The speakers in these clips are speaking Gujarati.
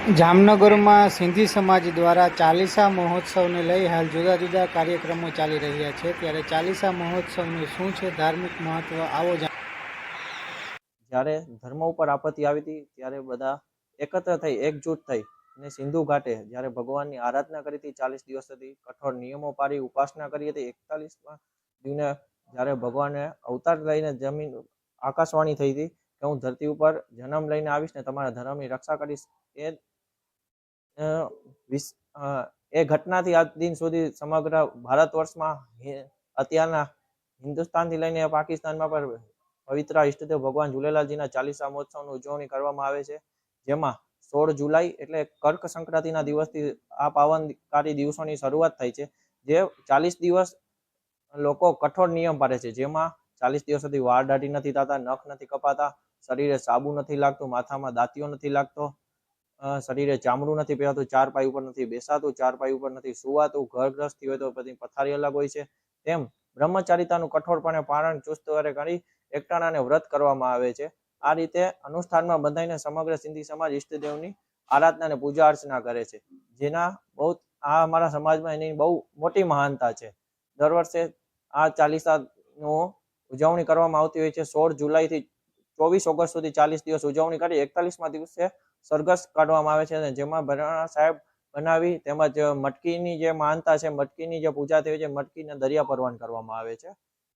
જામનગરમાં સિંધી સમાજ દ્વારા ચાલીસા મહોત્સવને લઈ હાલ જુદા જુદા કાર્યક્રમો ચાલી રહ્યા છે, ત્યારે ચાલીસા મહોત્સવનું શું છે ધાર્મિક મહત્વ, આવો જ્યારે ધર્મ ઉપર આપત્તિ આવી હતી ત્યારે બધા એકત્ર થઈ એકજૂટ થઈ અને સિંધુ ઘાટે જ્યારે ભગવાનની આરાધના કરી હતી 40 દિવસ સુધી કઠોર નિયમો પાડી ઉપાસના કરી હતી. 41મા દિવસે જ્યારે ભગવાને અવતાર લઈને જમીન આકાશવાણી થઈ હતી કે હું ધરતી ઉપર જન્મ લઈને આવીશ ને તમારા ધર્મની રક્ષા કરીશ. એ ઘટનાથી આજ દિન સુધી સમગ્ર ભારત વર્ષમાં અત્યારના હિન્દુસ્તાનથી લઈને પાકિસ્તાનમાં પણ પવિત્ર ઈષ્ટદેવ ભગવાન ઝૂલેલાલજીના ચાલીસા મહોત્સવની ઉજવણી કરવામાં આવે છે, જેમાં 16 જુલાઈ એટલે કર્ક સંક્રાંતિના દિવસથી આ પાવનકારી દિવસોની શરૂઆત થાય છે. જે 40 દિવસ લોકો કઠોર નિયમ પાડે છે, જેમાં 40 દિવસ સુધી વાળ દાઢી નથી થતા, નખ નથી કપાતા, શરીરે સાબુ નથી લાગતું, માથામાં દાંતિયો નથી લાગતો, શરીરે ચામડું નથી પહેરાતું, ચાર પાય ઉપર નથી બેસાતું, ચાર પાય ઉપર નથી સુવાતું, ઘર ગ્રસ્તી હોય તો પછી પથારી અલગ હોય છે. તેમ બ્રહ્મચારિતાનું કઠોરપણે પાલન ચુસ્તરે કરી એકટાણાને વ્રત કરવામાં આવે છે. આ રીતે અનુષ્ઠાનમાં બંધાઈને સમગ્ર સિંધી સમાજ ઈષ્ટદેવની આરાધના અને પૂજા અર્ચના કરે છે, જેના બહુ આ અમારા સમાજમાં એની બહુ મોટી મહાનતા છે. દર વર્ષે આ ચાલીસાનું ઉજવણી કરવામાં આવતી હોય છે. 16 જુલાઈથી 24 ઓગસ્ટ સુધી 40 દિવસ ઉજવણી કરી 41મા દિવસે સરઘસ કાઢવામાં આવે છે, જેમાં ભરાણા સાહેબ બનાવી તેમજ મટકીની જે માનતા છે, મટકીની જે પૂજા થઈ છે, મટકીને દરિયા પરવાન કરવામાં આવે છે.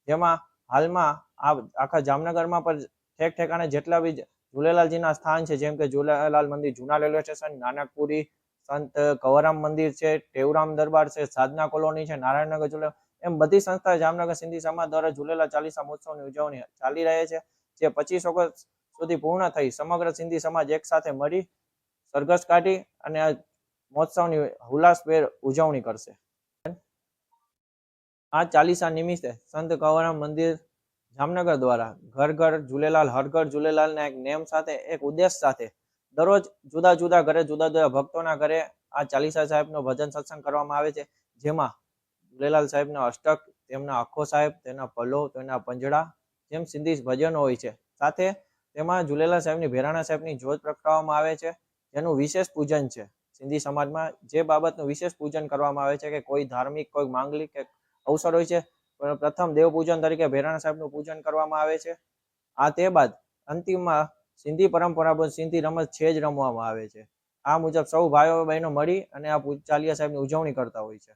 જેમાં હાલમાં આ આખા જામનગરમાં પણ ઠેક ઠેકાણે જેટલા બી ઝૂલેલાલજીના સ્થાન છે, જેમ કે ઝૂલેલાલ મંદિર જૂના રેલવે સ્ટેશન, નાનકપુરી, સંત કંવરરામ મંદિર છે, ટેવરામ દરબાર છે, સાધના કોલોની છે, નારાયણનગર ઝૂલે, એમ બધી સંસ્થા જામનગર સિંધી સમાજ દ્વારા ઝૂલેલાલ ચાલીસા મહોત્સવની ઉજવણી ચાલી રહે છે, જે 25 ઓગસ્ટ સુધી પૂર્ણ થઈ સમગ્ર સિંધી સમાજ એક સાથે મળી સરઘસ કાઢી અને આ મહોત્સવની ઉલ્લાસભેર ઉજવણી કરશે. આ ચાલીસા નિમિત્તે સંત કંવરરામ મંદિર જામનગર દ્વારા ઘર ઘર ઝૂલેલાલ હર ઘર ઝૂલેલાલના એક નેમ સાથે, એક ઉદ્દેશ સાથે દરરોજ જુદા જુદા ઘરે જુદા જુદા ભક્તોના ઘરે આ ચાલીસા સાહેબનો ભજન સત્સંગ કરવામાં આવે છે, જેમાં ઝૂલેલાલ સાહેબના અષ્ટક, તેમના આખો સાહેબ, તેના પલ્લો, તેના પંજડા, જેમ સિંધી ભજનો હોય છે. સાથે તેમાં ઝૂલેલાલ સાહેબની ભેરાણા સાહેબની જ્યોત પ્રગટાવવામાં આવે છે, જેનું વિશેષ પૂજન છે. સિંધી સમાજમાં જે બાબતનું વિશેષ પૂજન કરવામાં આવે છે કે કોઈ ધાર્મિક, કોઈ માંગલિક કે અવસર હોય છે, પ્રથમ દેવ પૂજન તરીકે ભેરાણા સાહેબનું પૂજન કરવામાં આવે છે. આ તે બાદ અંતિમમાં સિંધી પરંપરા સિંધી રમત છે જ રમવામાં આવે છે. આ મુજબ સૌ ભાઈઓ બહેનો મળી અને આ ચાલીસા સાહેબની ઉજવણી કરતા હોય છે.